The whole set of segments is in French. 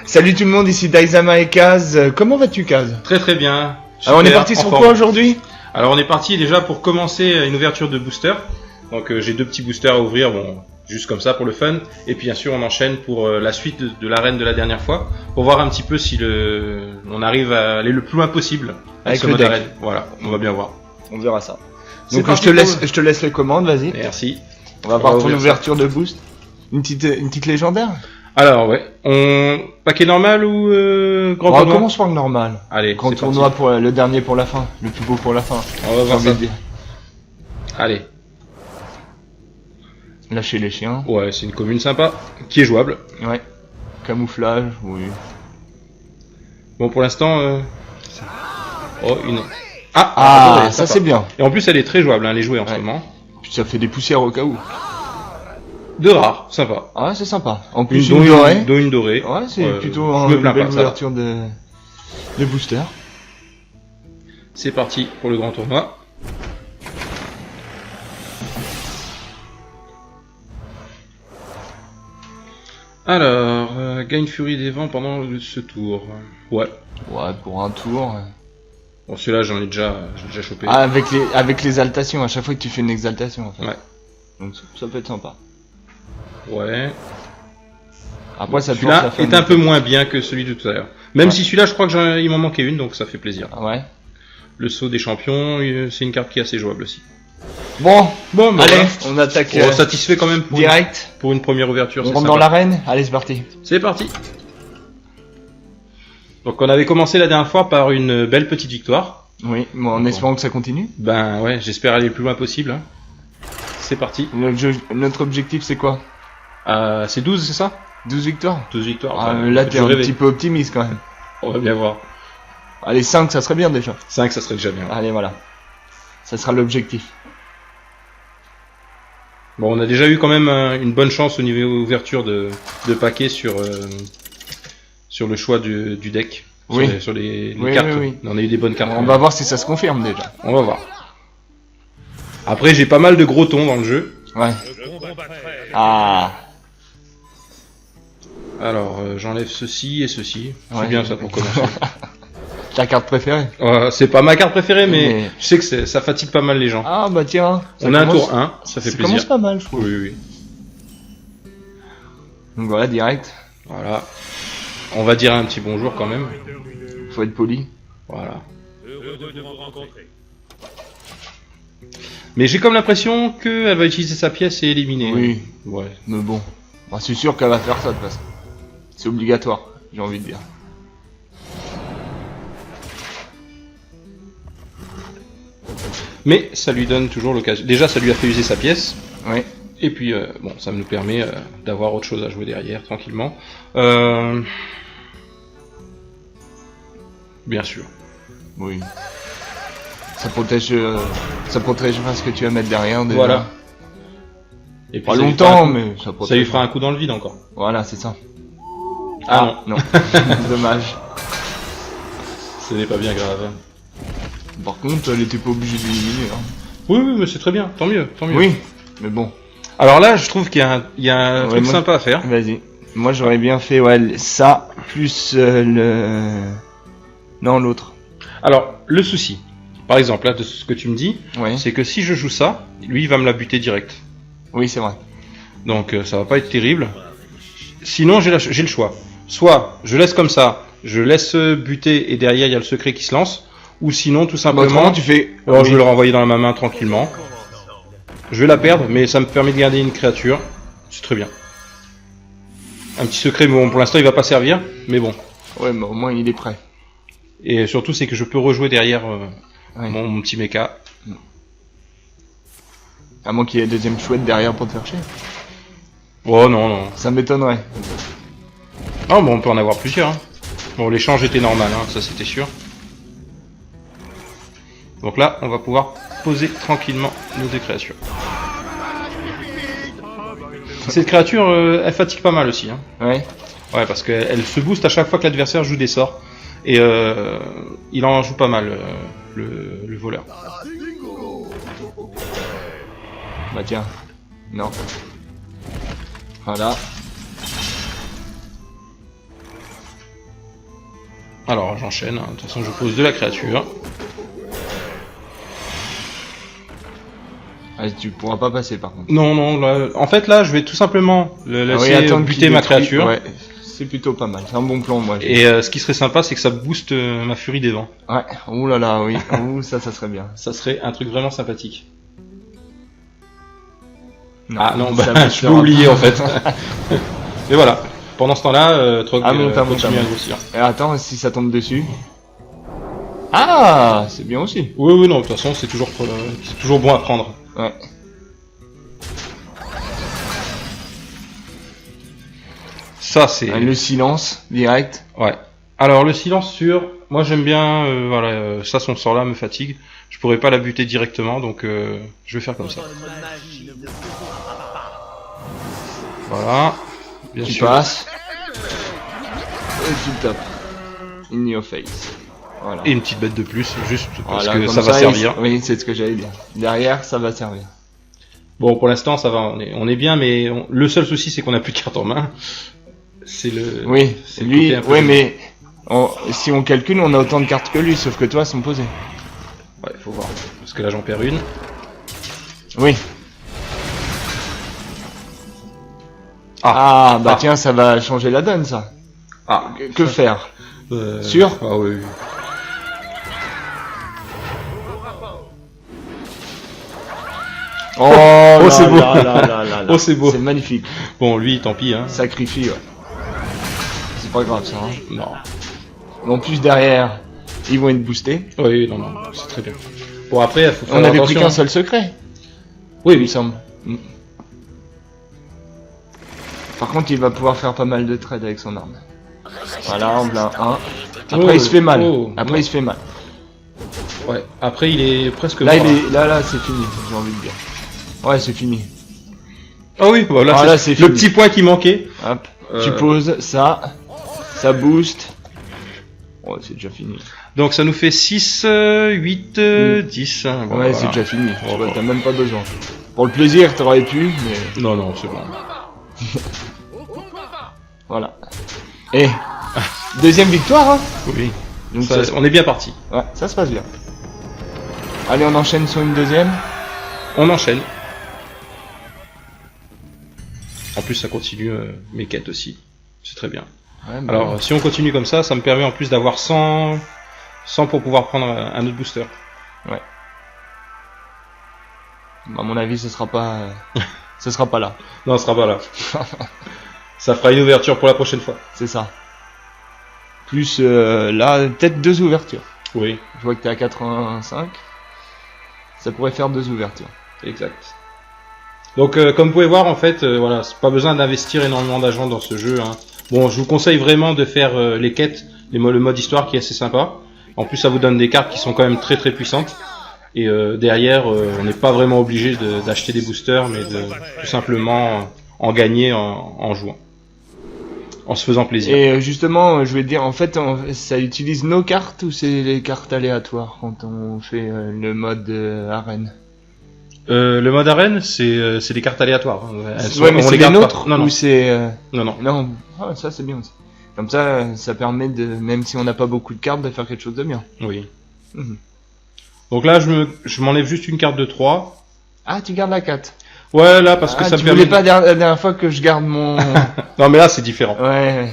Salut tout le monde, ici Daizama et Kaz. Comment vas-tu, Kaz? Très très bien. Alors on est parti sur quoi aujourd'hui? Alors on est parti déjà pour commencer une ouverture de booster. Donc j'ai 2 petits boosters à ouvrir, bon, juste comme ça pour le fun. Et puis bien sûr on enchaîne pour la suite de l'arène de la dernière fois, pour voir un petit peu si on arrive à aller le plus loin possible avec ce mode arène. Voilà, on va bien voir. On verra ça. Donc je te laisse les commandes, vas-y. Merci. On va voir ton ouverture de boost. Une petite légendaire. Alors ouais, paquet normal ou grand tournoi? On commence par le normal. Allez, grand tournoi pour le dernier pour la fin, le plus beau pour la fin. On va voir ça. Allez. Lâcher les chiens. Ouais, c'est une commune sympa, qui est jouable. Ouais. Camouflage, oui. Bon, pour l'instant... Oh, une... Ah, ça c'est bien. Et en plus, elle est très jouable, hein, elle est jouée en ce moment. Puis ça fait des poussières au cas où. De rares, sympa. Ah, c'est sympa. En plus, une dorée. Une dorée. Ouais, c'est plutôt une belle ouverture de booster. C'est parti pour le grand tournoi. Alors, gagne Furie des Vents pendant ce tour. Ouais. Ouais, pour un tour. Bon, celui-là, j'en ai déjà chopé. Ah, avec les exaltations, à chaque fois que tu fais une exaltation, en fait. Ouais. Donc ça peut être sympa. Ouais. Après, ça celui-là est un peu moins bien que celui de tout à l'heure. Même si celui-là, je crois que il m'en manquait une, donc ça fait plaisir. Ah ouais. Le saut des champions, c'est une carte qui est assez jouable aussi. Bon, bah allez, voilà. On attaque. Satisfait quand même pour une première ouverture. On rentre dans l'arène. Allez, c'est parti. C'est parti. Donc on avait commencé la dernière fois par une belle petite victoire. Oui, bon, en espérant que ça continue. Ben ouais, j'espère aller le plus loin possible. Hein. C'est parti. Notre objectif, c'est quoi? C'est 12, c'est ça? 12 victoires. 12 victoires. Ah, là, t'es un petit peu optimiste quand même. On va bien voir. Allez, 5, ça serait bien déjà. 5, ça serait déjà bien. Allez, voilà. Ça sera l'objectif. Bon, on a déjà eu quand même une bonne chance au niveau ouverture de paquets sur le choix du deck. Oui. Sur les cartes. Oui. On a eu des bonnes cartes. On va voir si ça se confirme déjà. On va voir. Après, j'ai pas mal de gros tons dans le jeu. Ouais. Ah. Alors, j'enlève ceci et ceci. Ouais. C'est bien ça pour commencer. Ta carte préférée? C'est pas ma carte préférée, mais je sais que ça fatigue pas mal les gens. Ah bah tiens. On a un tour 1, ça fait plaisir. Ça commence pas mal, je trouve. Oui. Donc voilà, direct. Voilà. On va dire un petit bonjour quand même. Faut être poli. Voilà. Mais j'ai comme l'impression qu'elle va utiliser sa pièce et éliminer. Oui. Ouais. Mais bon. Bah, c'est sûr qu'elle va faire ça de toute façon. C'est obligatoire, j'ai envie de dire. Mais ça lui donne toujours l'occasion. Déjà, ça lui a fait user sa pièce. Oui. Et puis, bon, ça nous permet d'avoir autre chose à jouer derrière, tranquillement. Bien sûr. Oui. Ça protégera ce que tu vas mettre derrière déjà. Voilà. Et puis, pas longtemps, mais ça protège. Ça lui fera un coup dans le vide encore. Voilà, c'est ça. Ah non. Dommage. Ce n'est pas bien grave. Par contre, elle était pas obligée d'éliminer. Hein. Oui, mais c'est très bien. Tant mieux. Oui, mais bon. Alors là, je trouve qu'il y a un truc sympa à faire. Vas-y. Moi, j'aurais bien fait ça, plus Non, l'autre. Alors, le souci, par exemple, là, de ce que tu me dis, ouais. C'est que si je joue ça, lui, il va me la buter direct. Oui, c'est vrai. Donc, ça va pas être terrible. Sinon, j'ai le choix. Soit, je laisse comme ça, je laisse buter et derrière, il y a le secret qui se lance. Ou sinon, tout simplement, tu fais... Alors, je vais le renvoyer dans ma main tranquillement. Je vais la perdre, mais ça me permet de garder une créature. C'est très bien. Un petit secret, mais bon, pour l'instant, il va pas servir, mais bon. Ouais, mais au moins, il est prêt. Et surtout, c'est que je peux rejouer derrière mon petit mecha. À moins qu'il y ait deuxième chouette derrière pour te faire chier. Oh non. Ça m'étonnerait. Ah bon, on peut en avoir plusieurs. Hein. Bon, l'échange était normal, hein, ça c'était sûr. Donc là, on va pouvoir poser tranquillement nos 2 créatures. Cette créature, elle fatigue pas mal aussi. Hein. Ouais. Ouais, parce qu'elle se booste à chaque fois que l'adversaire joue des sorts. Et il en joue pas mal, le voleur. Bah tiens. Non. Voilà. Alors j'enchaîne, hein. De toute façon je pose de la créature. Ah, tu pourras pas passer par contre. Non, non, là, en fait là je vais tout simplement le laisser attendre buter qu'il ma détruise. créature. Ouais, c'est plutôt pas mal, c'est un bon plan moi. Et ce qui serait sympa c'est que ça booste ma furie des vents. Ouais, ouh là là, oui, ouh, ça serait bien. Ça serait un truc vraiment sympathique. Non, Ah non, ça bah, me je peux fera oublier pas. en fait. Mais voilà, pendant ce temps-là, Trog monte, continue monte. à grossir. Et attends, si ça tombe dessus. Ah, c'est bien aussi. Oui, oui, non, de toute façon c'est toujours bon à prendre. Ouais. Ça c'est... Le silence, direct. Ouais. Alors le silence sur... Moi j'aime bien, voilà, ça son sort là me fatigue. Je pourrais pas la buter directement, donc je vais faire comme ça. Voilà. Bien Tu sûr. passes. Et tu tapes. In your face. Voilà. Et une petite bête de plus, juste parce Voilà, que comme ça va servir. Oui, c'est ce que j'allais dire. Derrière, ça va servir. Bon, pour l'instant ça va, on est bien, mais le seul souci c'est qu'on a plus de cartes en main. C'est le... Oui, c'est le lui, côté un peu ouais, gênant. mais si on calcule, on a autant de cartes que lui, sauf que toi, elles sont posées. Ouais, faut voir. Parce que là j'en perds une. Oui. Ah, bah tiens, ça va changer la donne, ça. Ah. Que faire? Sûr Sûr? Ah oui. Oui. Oh, c'est beau. Oh, c'est beau. C'est magnifique. Bon, lui, tant pis, hein. Sacrifie, ouais. C'est pas grave, ça. Hein. Non. En plus, derrière, ils vont être boostés. Oui, non, non, c'est très bien. Bon, après, il faut faire On avait pris attention. qu'un seul secret, Oui, il me oui. semble. Par contre, il va pouvoir faire pas mal de trades avec son arme. Voilà, en plein 1. Après, il se fait mal. Après, il se fait mal. Ouais. Après, il est presque Là, mort, là, c'est fini, j'ai envie de dire. Ouais, c'est fini. Ah oui, voilà, Ah, là, c'est c'est le fini. petit point qui manquait. Hop, tu poses ça, ça booste. Oh, c'est déjà fini. Donc ça nous fait 6, 8, 10. Bon, Ouais, voilà. c'est déjà fini. Tu Bon, vois, bon. t'as même pas besoin. Pour le plaisir, t'aurais pu, mais Non, non, c'est bon. voilà. Et deuxième victoire, hein. Oui. Donc Ça, ça, on est bien parti. ouais, ça se passe bien. Allez, on enchaîne sur une deuxième. On enchaîne. En plus, ça continue mes quêtes aussi. C'est très bien. Ouais, bah, Alors, si on continue comme ça me permet en plus d'avoir 100 pour pouvoir prendre un autre booster. bah, à mon avis, ce sera pas là. Non, ce sera pas là. Ça fera une ouverture pour la prochaine fois. C'est ça. Plus là, peut-être 2 ouvertures. Oui, Je vois que t'es à 85. Ça pourrait faire 2 ouvertures. exact. Donc, comme vous pouvez voir, en fait, voilà, c'est pas besoin d'investir énormément d'argent dans ce jeu. Hein. Bon, je vous conseille vraiment de faire les quêtes, le mode histoire qui est assez sympa. En plus, ça vous donne des cartes qui sont quand même très très puissantes. Et derrière, on n'est pas vraiment obligé d'acheter des boosters, mais de tout simplement en gagner en jouant, en se faisant plaisir. Et justement, je vais te dire, en fait, ça utilise nos cartes ou c'est les cartes aléatoires quand on fait le mode arène? Le mode arène, c'est des cartes aléatoires. Hein. Ouais, mais on c'est les les garde pas. nôtres Non, non, ou c'est... non, non. Non, ah, ça c'est bien aussi. Comme ça, ça permet de, même si on n'a pas beaucoup de cartes, de faire quelque chose de bien. Oui. Mhm. Donc là, je m'enlève juste une carte de 3. Ah, tu gardes la 4. Ouais, là, parce que ça me tu permet... voulais pas la dernière fois que je garde mon... Non, mais là, c'est différent. Ouais.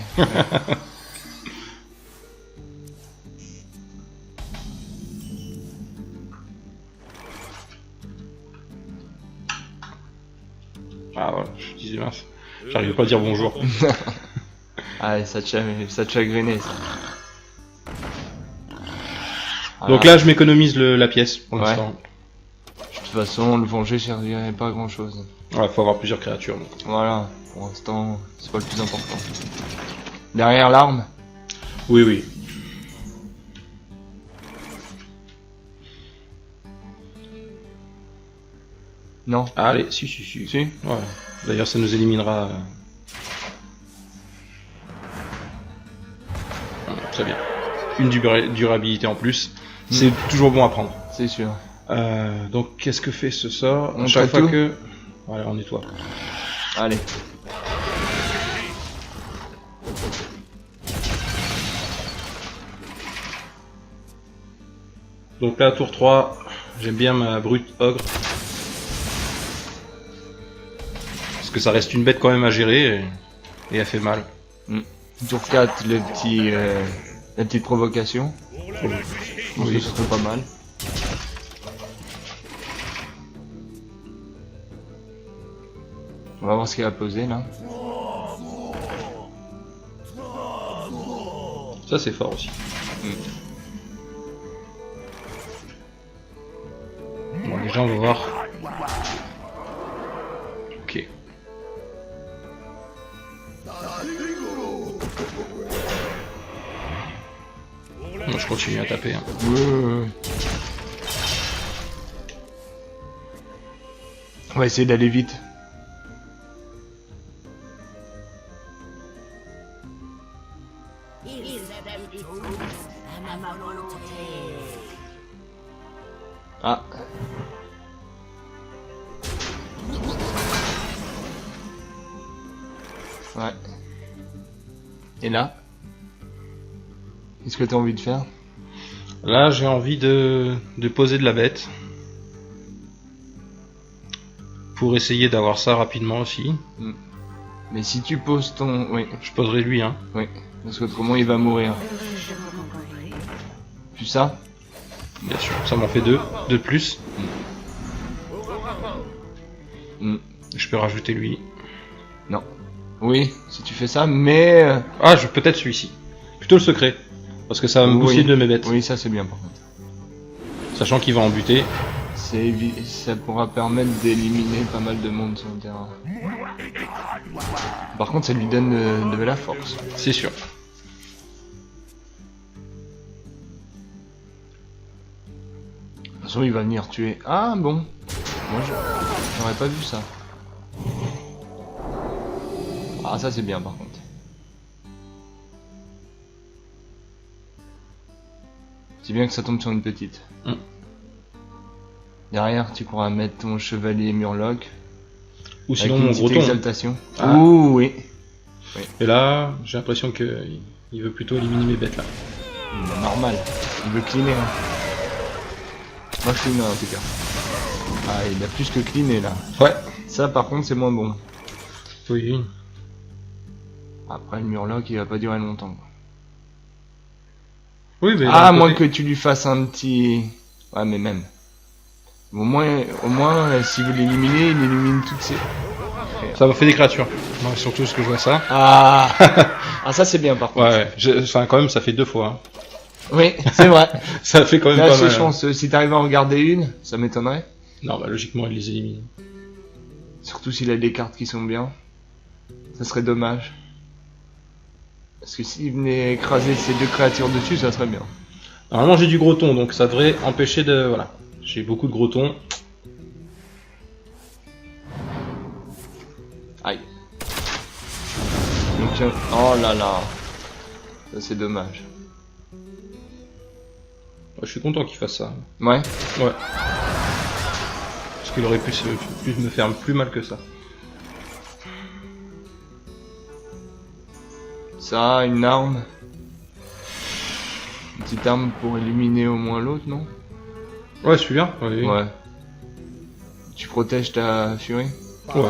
Ah, voilà, je disais mince. J'arrivais pas à dire bonjour. Ah, ça te chagrinait, ça. Donc là, je m'économise la pièce pour Ouais. l'instant. De toute façon, le venger servirait pas à grand chose. Ouais, faut avoir plusieurs créatures. Donc. Voilà, pour l'instant, c'est pas le plus important. Derrière l'arme, Oui, oui. non. Allez, si. Si. Ouais. D'ailleurs, ça nous éliminera. Voilà, très bien. Une durabilité en plus. C'est toujours bon à prendre. C'est sûr. Donc, qu'est-ce que fait ce sort On chaque traite fois tout que... Voilà, on nettoie. Allez. Donc là, tour 3, j'aime bien ma brute ogre. Parce que ça reste une bête quand même à gérer et elle fait mal. Tour 4, la petite provocation. Oui, ce serait pas mal. On va voir ce qu'il a posé là. Ça c'est fort aussi. Bon, déjà on va voir. Ok. Bon, je continue à taper. Hein. On va essayer d'aller vite. Ah. Ouais. Et là? Qu'est-ce que t'as envie de faire? Là j'ai envie de poser de la bête. Pour essayer d'avoir ça rapidement aussi. Mais si tu poses ton... Oui. Je poserai lui hein. Oui. Parce qu'autrement il va mourir. Puis ça? Bien sûr. Ça m'en fait 2. 2 de plus. Je peux rajouter lui. Non. Oui, si tu fais ça, mais... Ah, je peut-être celui-ci. Plutôt le secret. Parce que ça va me booster de mes bêtes. Oui, ça c'est bien par contre. Sachant qu'il va en buter. Ça pourra permettre d'éliminer pas mal de monde sur le terrain. Par contre, ça lui donne de la force. C'est sûr. De toute façon, il va venir tuer. Ah bon. Moi, j'aurais pas vu ça. Ah, ça c'est bien par contre. C'est bien que ça tombe sur une petite. Derrière, tu pourras mettre ton chevalier Murloc. Ou sinon mon gros ton. Exaltation. Ah. Ouh, oui. Et là, j'ai l'impression que il veut plutôt éliminer mes bêtes là. Normal. Il veut cleaner. Hein. Moi je clean en tout cas. Ah, il a plus que cleané là. Ouais. Ça par contre c'est moins bon. Oui. Après le Murloc il va pas durer longtemps. Quoi. Oui, mais à moins que tu lui fasses un petit... Ouais mais même. Au moins si vous l'éliminez, il élimine toutes ces... Ça m'a fait des créatures. Moi, surtout ce que je vois ça. Ah, ah ça c'est bien par contre. Ouais, enfin quand même ça fait 2 fois. Hein. Oui, c'est vrai. Ça fait quand même là, pas mal. C'est chanceux. Si t'arrives à en regarder une, ça m'étonnerait. Non, bah logiquement il les élimine. Surtout s'il a des cartes qui sont bien. Ça serait dommage. Parce que s'il venait écraser ces 2 créatures dessus, ça serait bien. Normalement j'ai du gros ton, donc ça devrait empêcher de... Voilà. J'ai beaucoup de gros tons. Aïe. Donc, oh là là. Ça c'est dommage. Ouais, je suis content qu'il fasse ça. Ouais. Ouais. Parce qu'il aurait pu me faire plus mal que ça. Ça, une arme. Une petite arme pour éliminer au moins l'autre, non? Ouais, celui-là. Ouais. Ouais. Tu protèges ta furie? Ouais.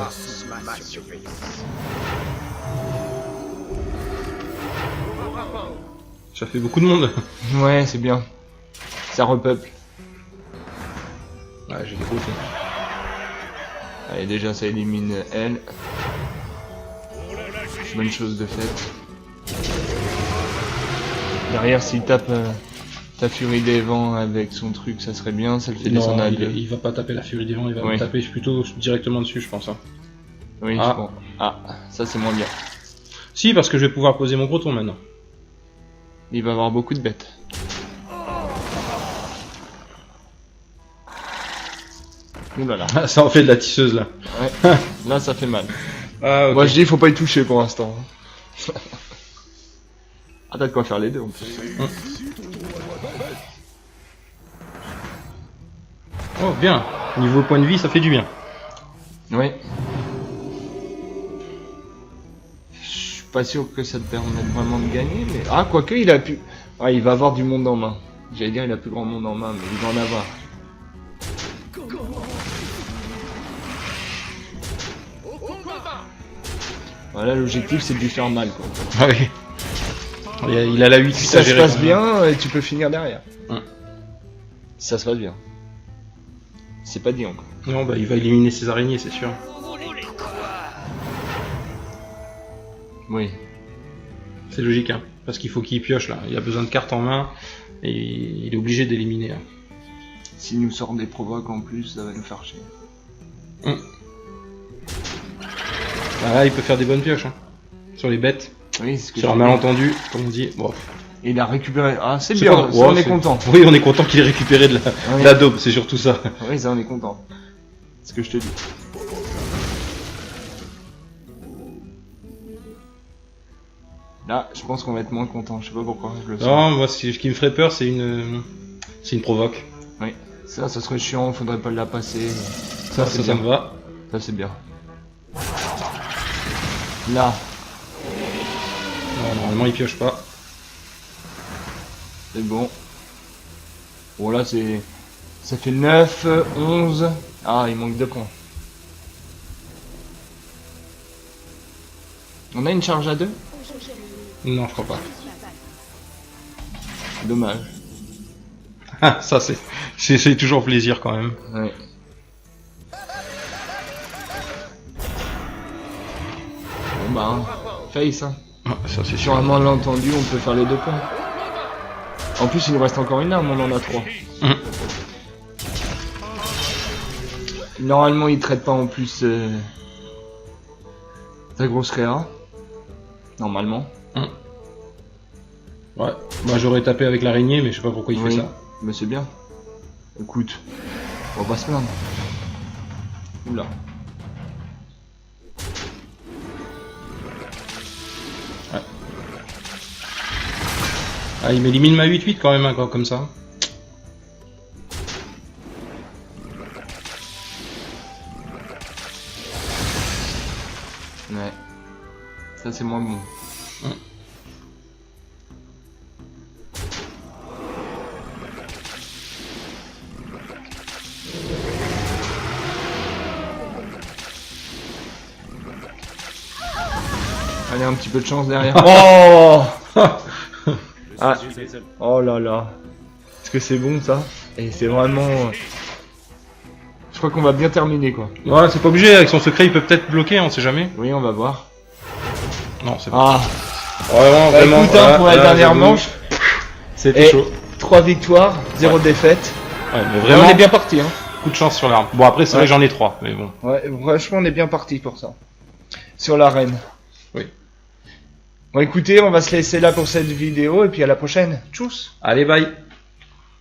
Ça fait beaucoup de monde. Ouais, c'est bien. Ça repeuple. Ouais, j'ai des gros tons. Allez, déjà ça élimine elle. Bonne chose de faite. Derrière, s'il tape ta furie des vents avec son truc, ça serait bien. Ça le fait descendre à 2. Il va pas taper la furie des vents, il va me taper plutôt directement dessus, je pense. Hein. Oui, ah. Je pense. Ah, ça c'est moins bien. Si, parce que je vais pouvoir poser mon gros ton maintenant. Il va avoir beaucoup de bêtes. Oulala. Ça en fait de la tisseuse là. Ouais. Là ça fait mal. Ah, okay. Moi je dis faut pas y toucher pour l'instant. Ah t'as de quoi faire les deux en plus. Oh bien. Niveau point de vie ça fait du bien. Oui. Je suis pas sûr que ça te permette vraiment de gagner mais... Ah quoique il a pu... Ah il va avoir du monde en main. J'allais dire il a plus grand monde en main, mais il va en avoir. Voilà, l'objectif c'est de lui faire mal quoi. Ah oui. Il a la 8 Si ça se passe bien, tu peux finir derrière. Hum. Si ça se passe bien. C'est pas dit encore. Non, bah il va éliminer ses araignées, c'est sûr. Oui. C'est logique, hein. Parce qu'il faut qu'il pioche là. Il a besoin de cartes en main et il est obligé d'éliminer. Hein. S'il nous sort des provoques en plus, ça va nous faire chier. Bah là, il peut faire des bonnes pioches. Hein. Sur les bêtes. Oui, c'est ce que Sur un j'ai malentendu, comme on dit. Bon. Et il a récupéré. Ah, c'est C'est bien, pas- ça, ouais, on est c'est- content. Oui, on est content qu'il ait récupéré de Oui. la daube, c'est surtout ça. Oui, ça on est content. C'est ce que je te dis. Là, je pense qu'on va être moins content. Je sais pas pourquoi. Je le sens. Non, moi, ce qui me ferait peur, c'est une provoque. Oui. Ça serait chiant. Faudrait pas la passer. Ça c'est bien. me va. Ça c'est bien. Là, Non, normalement, il pioche pas. c'est bon. Bon là c'est. Ça fait 9, 11. Ah, il manque 2 points. On a une charge à 2? Non, je crois pas. Dommage. Ah, ça, c'est toujours plaisir quand même. Ouais. Bon bah, hein. Face hein. Ah, ça, c'est Sur sûr. un malentendu, on peut faire les 2 points. En plus, il nous reste encore une arme, on en a 3. Normalement, il traite pas en plus ta grosse réa. Normalement. Ouais. Bah, j'aurais tapé avec l'araignée, mais je sais pas pourquoi il Oui. fait ça. Mais c'est bien. Écoute, on va pas se plaindre. Oula. Ah, il m'élimine ma 8-8 quand même, hein, comme ça. Ouais. Ça, c'est moins bon. Allez, un petit peu de chance derrière. Oh ah. Oh là là. Est-ce que c'est bon ça? Et c'est vraiment... Je crois qu'on va bien terminer quoi. Ouais, c'est pas obligé, avec son secret, il peut peut-être bloquer, on sait jamais. Oui, on va voir. Non, c'est pas. Ah, Vraiment, bah, vraiment. écoute, hein, pour la dernière j'avoue, manche, c'était et chaud. 3 victoires, 0 défaite. Ouais, mais Vraiment, vraiment, on est bien parti. Hein. coup de chance sur l'arme. Bon, après, c'est vrai que j'en ai 3, mais bon. Ouais, franchement, on est bien parti pour ça. Sur l'arène. Oui. Bon, écoutez, on va se laisser là pour cette vidéo et puis à la prochaine. Tchuss. Allez, bye.